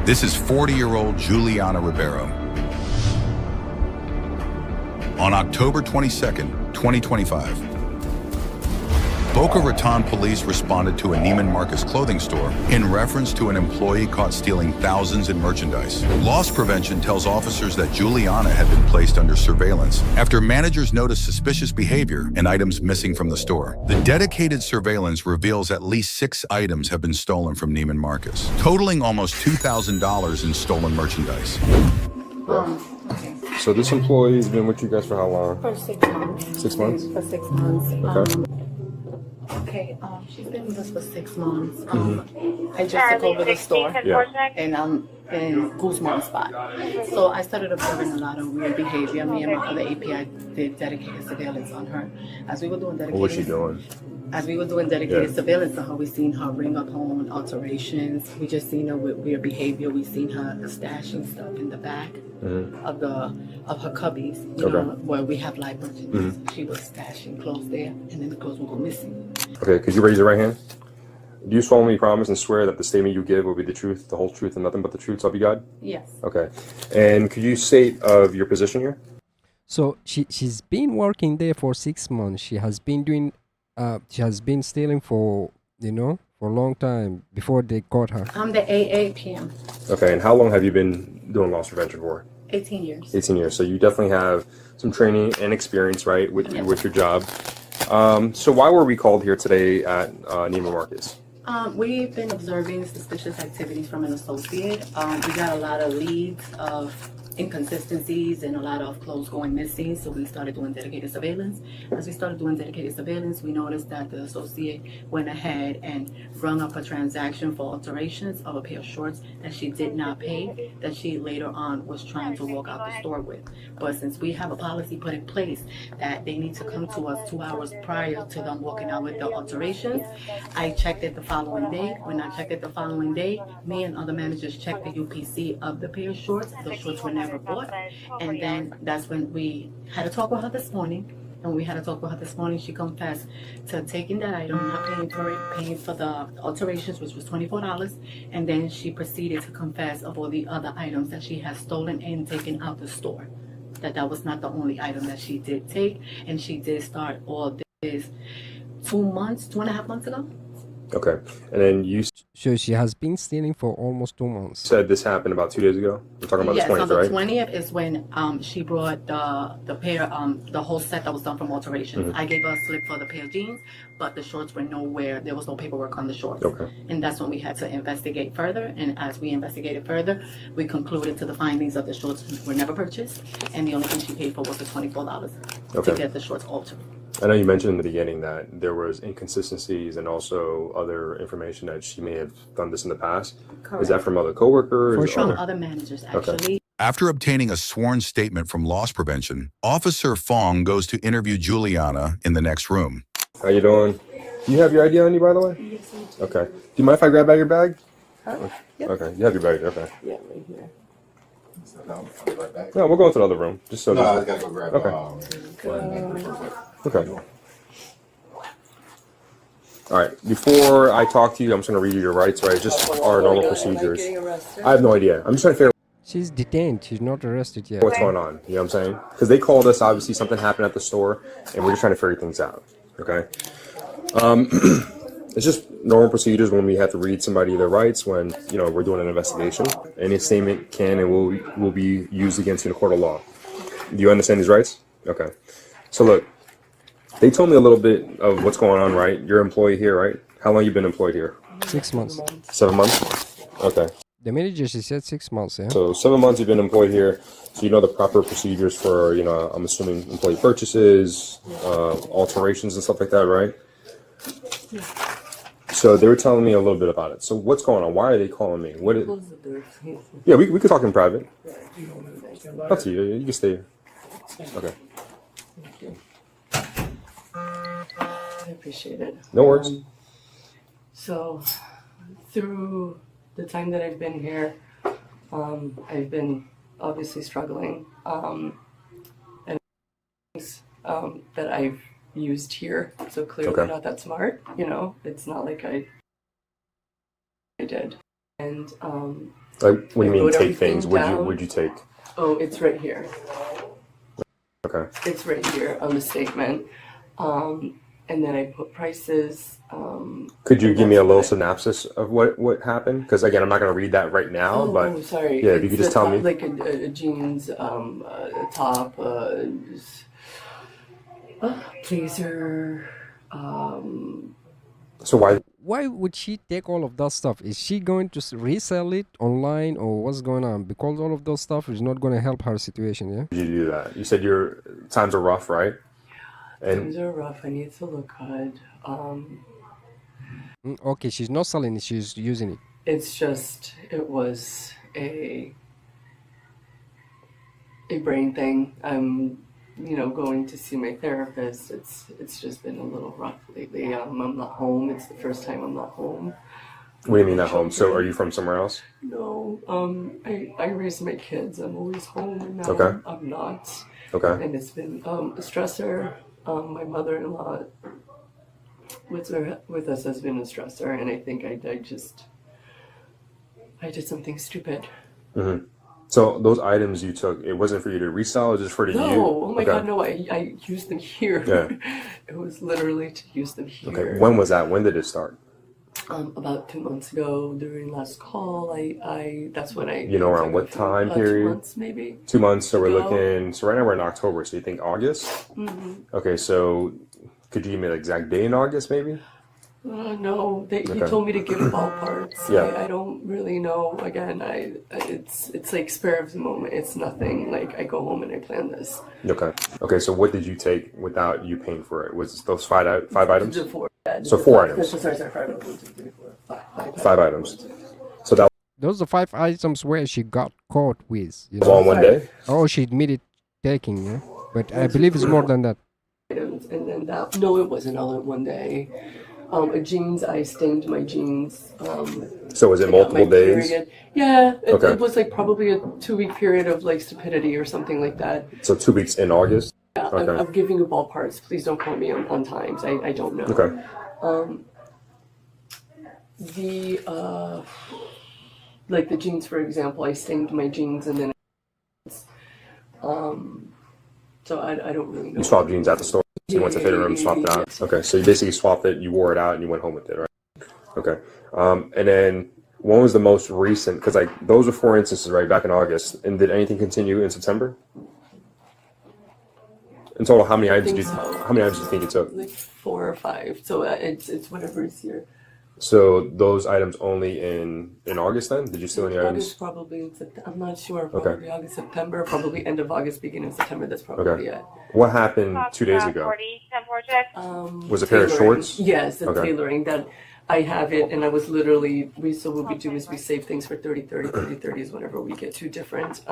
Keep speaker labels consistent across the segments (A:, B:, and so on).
A: This is 40-year-old Juliana Rivero. On October 22nd, 2025, Boca Raton police responded to a Neiman Marcus clothing store in reference to an employee caught stealing thousands in merchandise. Loss prevention tells officers that Juliana had been placed under surveillance after managers noticed suspicious behavior and items missing from the store. The dedicated surveillance reveals at least 6 items have been stolen from Neiman Marcus, totaling almost $2,000 in stolen merchandise.
B: Okay.
C: So this employee's been with you guys for how long?
B: For 6 months.
C: 6 months?
B: For 6 months.
C: Okay.
B: She's been with us for 6 months. I just took over the store.
C: Yeah.
B: And I'm in Guzman spot. So I started observing a lot of weird behavior. Me and my other API did dedicated surveillance on her. As we were doing dedicated,
C: What was she doing?
B: As we were doing dedicated surveillance on her, we seen her ring up home alterations. We just seen her with weird behavior. We seen her stashing stuff in the back of her cubbies, you know, where we have live merchandise. She was stashing clothes there, and then the clothes would go missing.
C: Okay, could you raise your right hand? Do you solemnly promise and swear that the statement you give will be the truth, the whole truth, and nothing but the truth, so help you God?
B: Yes.
C: Okay. And could you state of your position here?
D: So she's been working there for 6 months. She has been doing she has been stealing for for a long time before they caught her.
B: I'm the AAPM.
C: Okay, and how long have you been doing loss prevention for?
B: 18 years.
C: 18 years. So you definitely have some training and experience, right, with your job. So why were we called here today at Neiman Marcus?
B: We've been observing suspicious activities from an associate. We got a lot of leads of inconsistencies and a lot of clothes going missing, so we started doing dedicated surveillance. As we started doing dedicated surveillance, we noticed that the associate went ahead and rung up a transaction for alterations of a pair of shorts that she did not pay, that she later on was trying to walk out the store with. But since we have a policy put in place that they need to come to us 2 hours prior to them walking out with the alterations, I checked it the following day. When I checked it the following day, me and other managers checked the UPC of the pair of shorts. The shorts were never bought, and then that's when we had a talk with her this morning. And when we had a talk with her this morning, she confessed to taking that item, not paying for it, paying for the alterations, which was $24, and then she proceeded to confess of all the other items that she has stolen and taken out the store. That was not the only item that she did take, and she did start all this 2.5 months ago.
C: Okay, and then you
D: So she has been stealing for almost 2 months.
C: said this happened about 2 days ago. We're talking about the 20th,
B: so the
C: right?
B: 20th is when she brought the pair, the whole set that was done from alterations. I gave her a slip for the pair of jeans, but the shorts were nowhere. There was no paperwork on the shorts.
C: Okay.
B: And that's when we had to investigate further. And as we investigated further, we concluded to the findings of the shorts were never purchased, and the only thing she paid for was the $24 to get the shorts altered.
C: I know you mentioned in the beginning that there was inconsistencies and also other information that she may have done this in the past.
B: Correct.
C: Is that from other coworkers?
B: From other managers, actually.
A: After obtaining a sworn statement from loss prevention, Officer Fong goes to interview Juliana in the next room.
C: How you doing? Do you have your ID on you, by the way?
B: Yes, I do.
C: Okay. Do you mind if I grab out your bag?
B: Yep.
C: Okay, you have your bag. Okay.
B: Yeah, right here.
E: No, I'll be right back.
C: No, we'll go into the other room. Just so.
E: No, I gotta go grab.
C: Okay. All right. Before I talk to you, I'm just gonna read you your rights, right? Just our normal procedures. I have no idea. I'm just trying to figure out
D: She's detained. She's not arrested yet.
C: what's going on. You know what I'm saying? Because they called us. Obviously, something happened at the store, and we're just trying to figure things out. Okay. It's just normal procedures when we have to read somebody their rights when we're doing an investigation. Any statement can and will be used against you in a court of law. Do you understand these rights? Okay. So look, they told me a little bit of what's going on, right? You're an employee here, right? How long you been employed here?
D: 6 months.
C: 7 months? Okay.
D: The manager, she said 6 months, yeah?
C: So 7 months you've been employed here, so you know the proper procedures for, I'm assuming employee purchases, alterations and stuff like that, right? So they were telling me a little bit about it. So what's going on? Why are they calling me? Yeah, we could talk in private. Up to you. You can stay. Okay.
B: I appreciate it.
C: No worries.
B: So, through the time that I've been here, I've been obviously struggling, and things that I've used here. So clearly not that smart. It's not like I did. And
C: Like, what do you mean
F: wrote
C: take
F: everything
C: things?
F: down.
C: Would you take?
F: Oh, it's right here.
C: Okay.
F: It's right here on the statement. And then I put prices.
C: Could you
F: and
C: give me a
F: that's
C: little
F: what
C: synopsis of what happened? Because again, I'm not going to read that right now,
F: Oh,
C: but
F: sorry.
C: yeah, if you could
F: It's
C: just tell me.
F: like a jeans, a top, blazer.
C: So
D: Why would she take all of that stuff? Is she going to resell it online, or what's going on? Because all of those stuff is not going to help her situation, yeah?
C: did you do that? You said your times are rough, right?
F: Things
C: And
F: are rough. I need to look good.
D: Okay, she's not selling it, she's using it.
F: It's just it was a brain thing. I'm going to see my therapist. It's just been a little rough lately. I'm not home. It's the first time I'm not home.
C: what do you mean at home? So are you from somewhere else?
F: No, I raise my kids. I'm always home, and now
C: Okay.
F: I'm not.
C: Okay.
F: And it's been a stressor. My mother-in-law with us has been a stressor, and I think I did something stupid.
C: So those items you took, it wasn't for you to resell, it was just for you?
F: No, oh my
C: Okay.
F: God, no! I used them here.
C: Yeah.
F: It was literally to use them here.
C: Okay. When was that? When did it start?
F: About 2 months ago, during last call, that's when I.
C: You know, around what time period?
F: 2 months, maybe.
C: 2 months. So we're
F: ago.
C: looking. So right now we're in October. So you think August? Okay. So could you give me the exact day in August, maybe?
F: No, he
C: Okay.
F: told me to give ballparks.
C: Yeah.
F: I don't really know. Again, it's like spur of the moment. It's nothing. Like I go home and I plan this.
C: Okay. Okay. So what did you take without you paying for it? Was it those five items?
F: The four.
C: So 4 items.
F: Sorry, 5. 1, 2, 3, 4, 5.
C: 5 items. So that
D: Those are 5 items where she got caught with, you
C: was
D: know?
C: all in one day.
D: Oh, she admitted taking, yeah? But I believe it's more than that.
F: Items, and then that. No, it wasn't all in one day. Jeans. I stained my jeans.
C: So was it
F: I got my
C: multiple days?
F: period. Yeah,
C: Okay.
F: it was like probably a 2-week period of like stupidity or something like that.
C: So 2 weeks in August.
F: Yeah,
C: Okay.
F: I'm giving you ballparks. Please don't call me on times. I don't know.
C: Okay.
F: Like the jeans, for example, I stained my jeans and then so I don't really know.
C: You swapped jeans at the store. So you went to fitting room, swapped it out. Okay. So you basically swapped it. You wore it out, and you went home with it, right? Okay. And then when was the most recent? Because like those were 4 instances, right, back in August. And did anything continue in September? In total, how many items
F: think so.
C: How many items do you think you took?
F: Like 4 or 5. So it's whatever is here.
C: So those items only in August then? Did you steal any items?
F: August probably in September. I'm not sure. Probably August, September. Probably end of August, beginning of September. That's probably
C: Okay.
F: it.
C: What happened 2 days ago?
G: 40, 10 project.
C: Was it a pair of
F: Tailoring.
C: shorts?
F: Yes, the
C: Okay.
F: tailoring that I have it, and I was literally what we do is we save things for 30 is whenever we get 2 different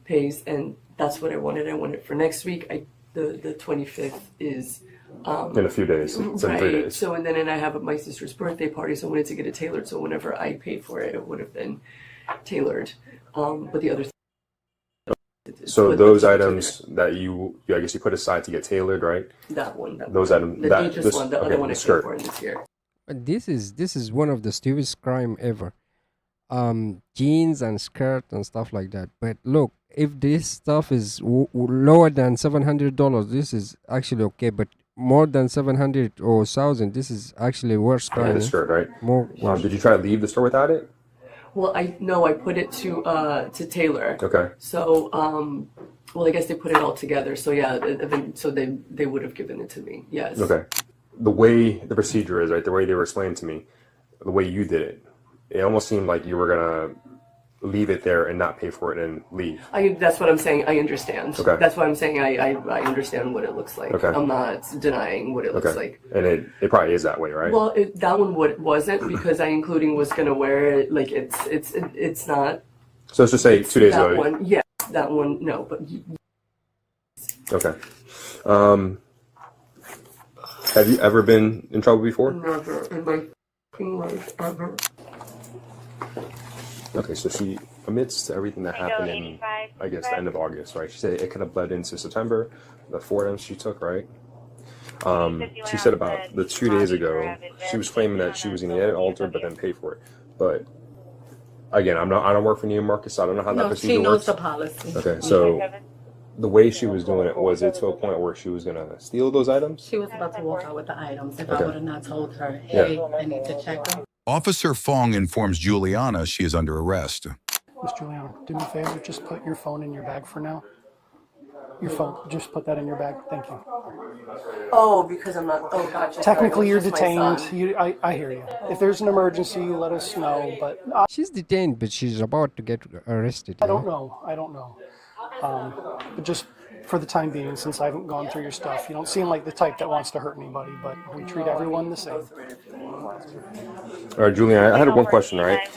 F: pays, and that's what I wanted. I wanted for next week. The 25th is
C: In a few days. It's in 3 days.
F: So and then I have my sister's birthday party, so I wanted to get it tailored. So whenever I paid for it, it would have been tailored. But the other.
C: So those items that I guess you put aside to get tailored, right?
F: That one.
C: Those items.
F: The dangerous one. The other one I
C: the
F: paid
C: skirt.
F: for in this year.
D: This is one of the stupidest crime ever. Jeans and skirt and stuff like that. But look, if this stuff is lower than $700, this is actually okay. But more than 700 or 1,000, this is actually worse
C: Yeah,
D: crime.
C: the
D: yeah?
C: skirt, right?
D: More worse.
C: Did you try to leave the store without it?
F: Well, I put it to tailor.
C: Okay.
F: So well, I guess they put it all together. So yeah, so they would have given it to me. Yes.
C: Okay. The procedure is, right, the way they were explaining to me, the way you did it almost seemed like you were gonna leave it there and not pay for it and leave.
F: That's what I'm saying. I understand.
C: Okay.
F: That's why I'm saying I understand what it looks like.
C: Okay.
F: I'm not denying what it looks
C: Okay.
F: like.
C: And it probably is that way, right?
F: Well, that one wasn't because I including was gonna wear it. Like it's not.
C: So let's just say 2 days
F: That
C: ago.
F: one, yeah, that one. No, but
C: Okay. Have you ever been in trouble before?
F: never in my fucking life ever.
C: Okay, so she admits to everything that happened in, I guess, the end of August, right? She said it could have bled into September, the 4 items she took, right? She said about the 2 days ago, she was claiming that she was going to get it altered, but then pay for it. But again, I don't work for Neiman Marcus, so I don't know how that
B: No,
C: procedure
B: she knows
C: works.
B: the policy.
C: Okay, so the way she was doing it, was it to a point where she was gonna steal those items?
B: She was about to walk out with the items if I
C: Okay.
B: would have not told her, hey, I need to check them.
A: Officer Fong informs Juliana she is under arrest.
G: Miss Juliana, do me a favor, just put your phone in your bag for now. Your phone, just put that in your bag. Thank you.
F: Oh, because I'm not. Oh, gotcha.
G: Technically, you're
F: Sorry, it's just my
G: detained.
F: son.
G: I hear you. If there's an emergency, let us know. But
D: She's detained, but she's about to get arrested.
G: I don't know. But just for the time being, since I haven't gone through your stuff, you don't seem like the type that wants to hurt anybody. But we treat everyone the same.
C: All right, Juliana, I had one question, right?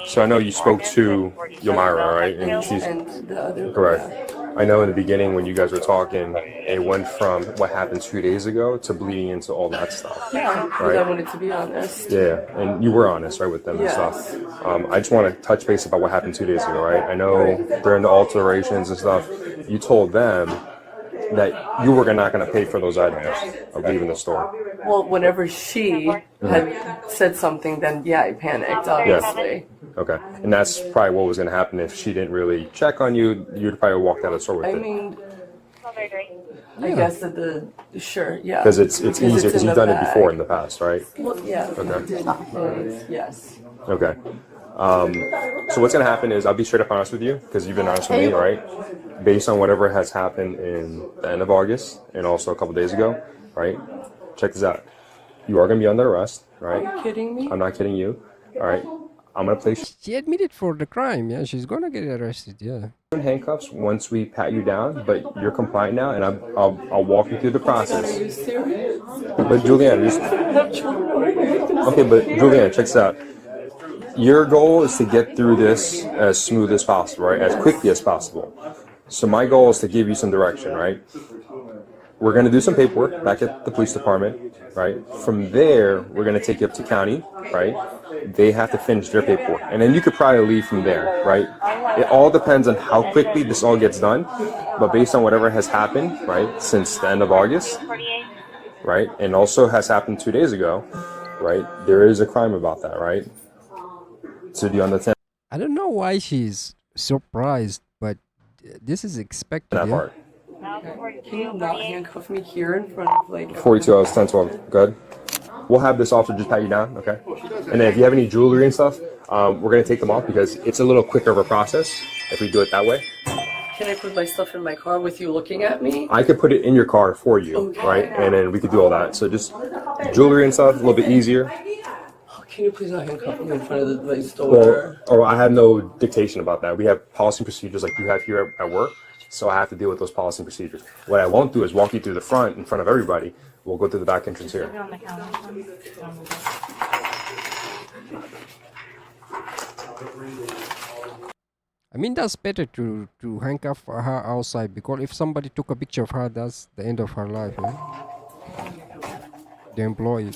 C: So I know you spoke to Yomira, right? And she's
F: And the other.
C: correct. I know in the beginning when you guys were talking, it went from what happened 2 days ago to bleeding into all that stuff.
F: Yeah, because I wanted to be honest.
C: Yeah, and you were honest, right, with them and
F: Yes.
C: stuff. I just want to touch base about what happened 2 days ago, right? I know during the alterations and stuff, you told them that you were not going to pay for those items of leaving the store.
F: Well, whenever she had said something, then yeah, I panicked, obviously.
C: Okay, and that's probably what was going to happen if she didn't really check on you. You'd probably walk out of the store with
F: I
C: it.
F: mean, I guess that sure, yeah.
C: Because it's easier because
F: in
C: you've
F: the
C: done it before in
F: bag.
C: the past, right?
F: Well, yeah.
C: Okay.
F: Yes.
C: Okay. So what's gonna happen is I'll be straight up honest with you because you've been honest with me, right? Based on whatever has happened in the end of August and also a couple days ago, right? Check this out. You are gonna be under arrest,
F: Are
C: right?
F: you kidding me?
C: I'm not kidding you. All right. I'm gonna place
D: She admitted for the crime. Yeah, she's gonna get arrested. Yeah.
C: you in handcuffs once we pat you down, but you're compliant now, and I'll walk you through the
F: Are
C: process.
F: you serious?
C: But Julianne, just okay. But Julianne, check this out. Your goal is to get through this as smooth as possible, right? As quickly as possible. So my goal is to give you some direction, right? We're going to do some paperwork back at the police department, right? From there, we're going to take you up to county, right? They have to finish their paperwork. And then you could probably leave from there, right? It all depends on how quickly this all gets done. But based on whatever has happened, right, since the end of August, right? And also has happened 2 days ago, right? There is a crime about that, right? So do you understand
D: I don't know why she's surprised, but this is expected.
C: that
D: Yeah?
C: part?
F: Can you not handcuff me here in front of like?
C: 42 hours, 10, 12. Good. We'll have this officer just pat you down, okay? And then if you have any jewelry and stuff, we're going to take them off because it's a little quicker of a process if we do it that way.
F: Can I put my stuff in my car with you looking at me?
C: I could put it in your car for you,
F: Okay.
C: right? And then we could do all that. So just jewelry and stuff, a little bit easier.
F: Can you please not handcuff me in front of the store?
C: Well, or I have no dictation about that. We have policy and procedures like you have here at work. So I have to deal with those policy and procedures. What I won't do is walk you through the front in front of everybody. We'll go through the back entrance here.
D: I mean, that's better to handcuff her outside because if somebody took a picture of her, that's the end of her life. Yeah? The employee.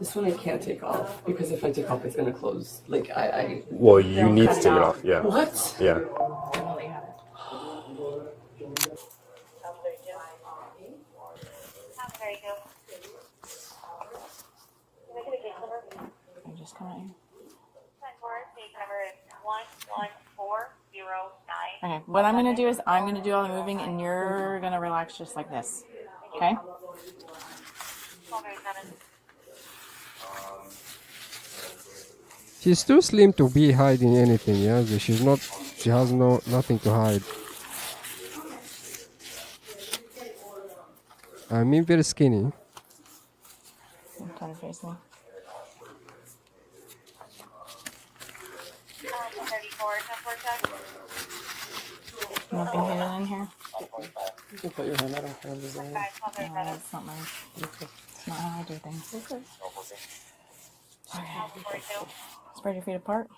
F: This one I can't take off because if I take off, it's gonna close. Like I.
C: Well, you need to take it off. Yeah.
F: What?
C: Yeah.
H: I'm just coming. Okay, what I'm gonna do is I'm gonna do all the moving and you're gonna relax just like this. Okay?
D: She's too slim to be hiding anything. Yeah, she's not. She has nothing to hide. I mean, very skinny.
H: Turn and face me. Nothing hidden in here?
G: You can put your hand. I don't care.
H: No, that's not mine. It's not how I do things. Okay. Spread your feet apart.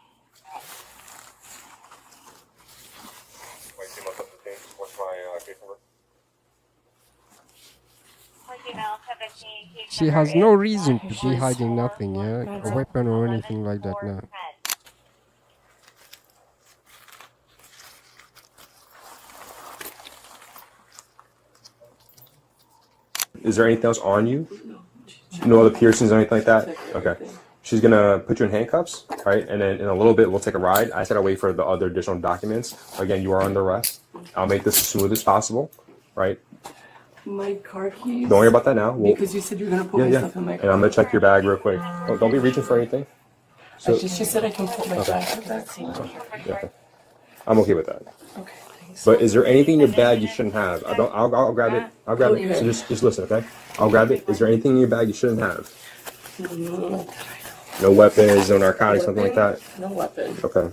D: She has no reason to be hiding nothing. Yeah, a weapon or anything like that. No.
C: Is there anything else on you? No other piercings or anything like that? Okay. She's gonna put you in handcuffs, right? And then in a little bit, we'll take a ride. I just gotta wait for the other additional documents. Again, you are under arrest. I'll make this as smooth as possible, right?
F: My car keys.
C: Don't worry about that now.
F: Because you said you're gonna put my stuff in my car.
C: And I'm gonna check your bag real quick. Oh, don't be reaching for anything. So,
F: She said I can put my bag in the back seat.
C: okay. I'm okay with that.
F: Okay, thanks.
C: But is there anything in your bag you shouldn't have? I'll grab it. I'll grab it. So just listen, okay? I'll grab it. Is there anything in your bag you shouldn't have? No weapons, no narcotics, something like that?
F: No weapon.
C: Okay.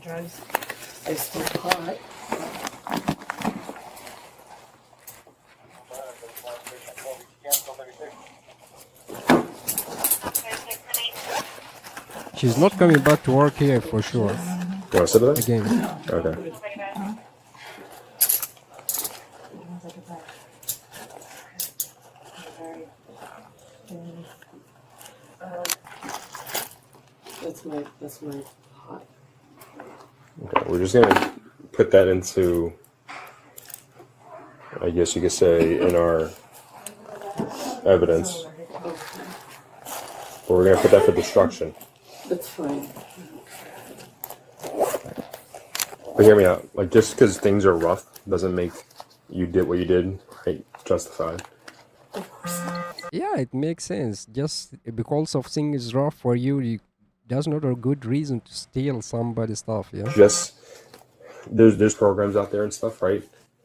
F: Drugs. I smoke pot.
D: She's not coming back to work here for sure.
C: You wanna sit with us?
D: Again.
C: Okay.
F: That's my pot.
C: Okay. We're just gonna put that into, I guess you could say, in our evidence. But we're gonna put that for destruction.
F: That's fine.
C: But hear me out. Like, just because things are rough doesn't make you did what you did, right, justified.
D: Yeah, it makes sense. Just because of things rough for you, that's not a good reason to steal somebody's stuff, yeah?
C: Just there's programs out there and stuff, right?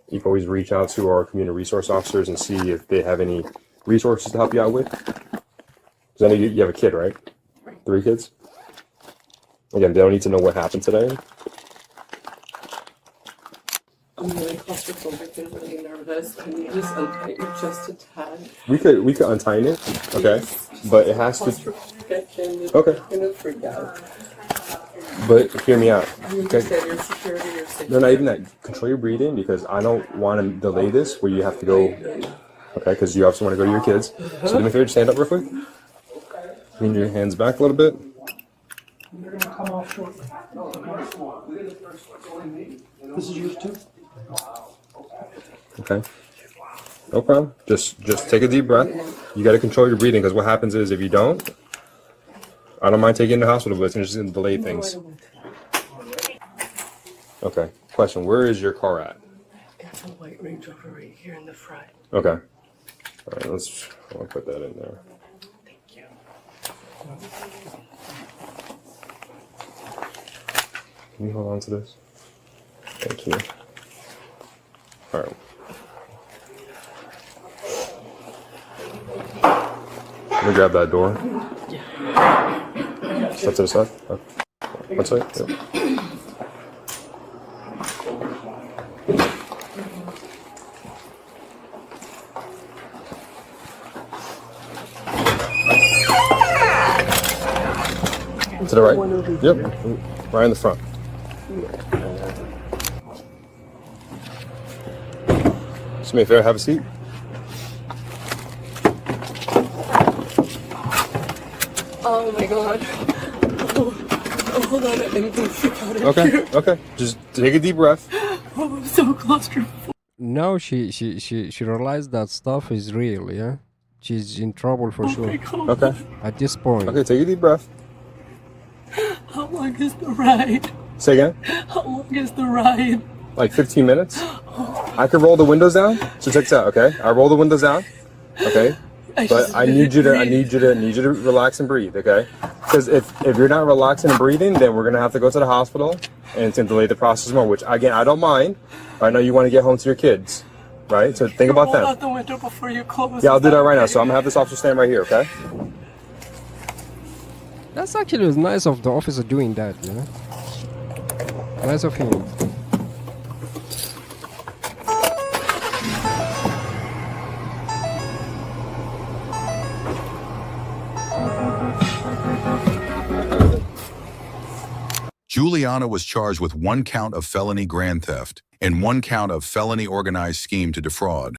C: You can always reach out to our community resource officers and see if they have any resources to help you out with. Because I know you have a kid, right? 3 kids? Again, they don't need to know what happened today.
F: I'm really claustrophobic and really nervous. Can you just untie it just a tad?
C: We could untie it, okay? But it has to.
F: Claustrophobic, I can
C: Okay.
F: kind of freak out.
C: But hear me out.
F: You
C: Okay?
F: said your security, your safety.
C: No, not even that. Control your breathing because I don't want to delay this where you have to go. Okay, because you obviously want to go to your kids. So do me a favor, stand up real quick. Lean your hands back a little bit.
G: They're gonna come off shortly. This is yours too?
C: Okay. No problem. Just take a deep breath. You got to control your breathing because what happens is if you don't, I don't mind taking you to the hospital, but it's just going to delay things. Okay. Question: where is your car at?
F: It's a white Range Rover right here in the front.
C: Okay. All right. I'll put that in there.
F: Thank you.
C: Can you hold on to this? Thank you. All right. Let me grab that door. Step to the side. Oh. One side. Yeah. To the right. Yep. Right in the front. Just me a favor, have a seat.
F: Oh my god. Oh, hold on. I'm going to freak out.
C: Okay. Just take a deep breath.
F: Oh, I'm so claustrophobic.
D: Now she realized that stuff is real, yeah? She's in trouble for sure.
C: Okay.
D: At this point.
C: Okay, take a deep breath.
F: How long is the ride?
C: Say again.
F: How long is the ride?
C: Like 15 minutes. I could roll the windows down. So check this out, okay? I roll the windows down. Okay. But I need you to relax and breathe, okay? Because if you're not relaxing and breathing, then we're gonna have to go to the hospital, and it's gonna delay the process more. Which again, I don't mind. I know you want to get home to your kids, right? So think about
F: Roll out
C: that.
F: the window before you close.
C: Yeah, I'll do that right now. So I'm gonna have this officer stand right here, okay?
D: That's actually nice of the officer doing that, yeah? Nice of him.
A: Juliana was charged with 1 count of felony grand theft and 1 count of felony organized scheme to defraud.